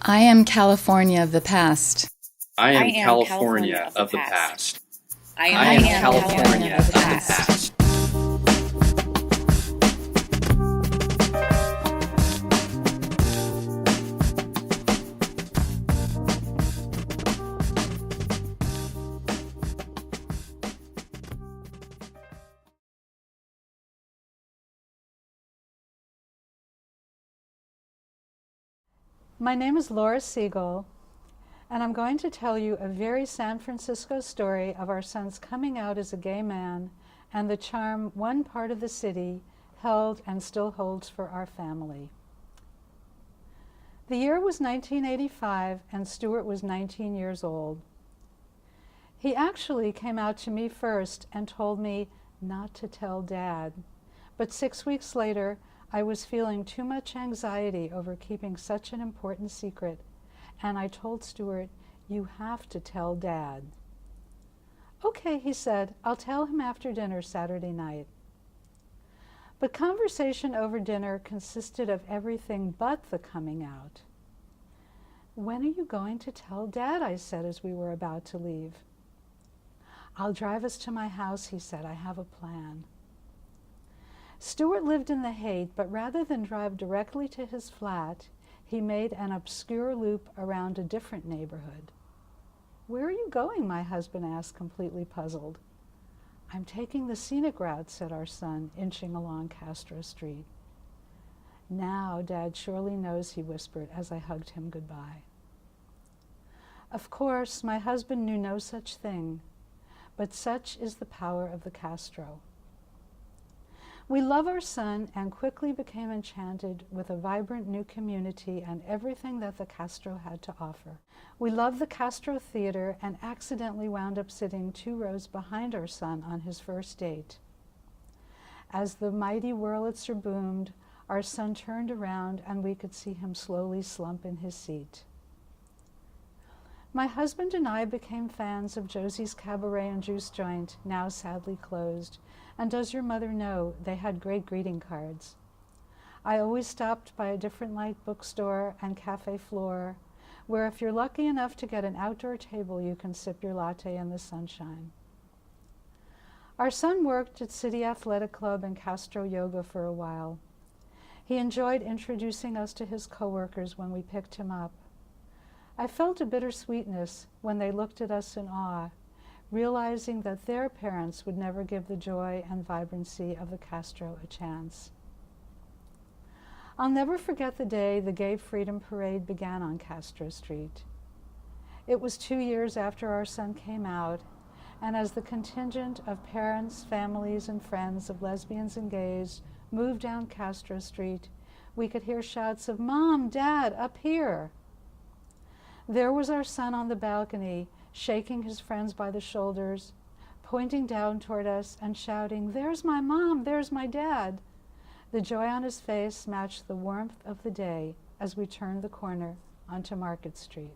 I am California of the past. I am am California of the past. I I am am California of the past. past. My name is Laura Siegel, and I'm going to tell you a very San Francisco story of our son's coming out as a gay man and the charm one part of the city held and still holds for our family. The year was 1985, and Stuart was 19 years old. He actually came out to me first and told me not to tell Dad, but 6 weeks later, I was feeling too much anxiety over keeping such an important secret, and I told Stuart, "You have to tell Dad." "Okay," he said, "I'll tell him after dinner Saturday night." But conversation over dinner consisted of everything but the coming out. "When are you going to tell Dad?" I said as we were about to leave. "I'll drive us to my house," he said. "I have a plan." Stuart lived in the Haight, but rather than drive directly to his flat, he made an obscure loop around a different neighborhood. "Where are you going?" my husband asked, completely puzzled. "I'm taking the scenic route," said our son, inching along Castro Street. "Now Dad surely knows," he whispered as I hugged him goodbye. Of course, my husband knew no such thing, but such is the power of the Castro. We love our son and quickly became enchanted with a vibrant new community and everything that the Castro had to offer. We loved the Castro Theater and accidentally wound up sitting 2 rows behind our son on his first date. As the mighty Wurlitzer boomed, our son turned around and we could see him slowly slump in his seat. My husband and I became fans of Josie's Cabaret and Juice Joint, now sadly closed. And does your mother know, they had great greeting cards. I always stopped by a different light bookstore and Cafe Flore, where if you're lucky enough to get an outdoor table, you can sip your latte in the sunshine. Our son worked at City Athletic Club and Castro Yoga for a while. He enjoyed introducing us to his coworkers when we picked him up. I felt a bittersweetness when they looked at us in awe, realizing that their parents would never give the joy and vibrancy of the Castro a chance. I'll never forget the day the Gay Freedom Parade began on Castro Street. It was 2 years after our son came out, and as the contingent of parents, families, and friends of lesbians and gays moved down Castro Street, we could hear shouts of, "Mom, Dad, up here!" There was our son on the balcony, shaking his friends by the shoulders, pointing down toward us and shouting, "There's my mom, there's my dad." The joy on his face matched the warmth of the day as we turned the corner onto Market Street.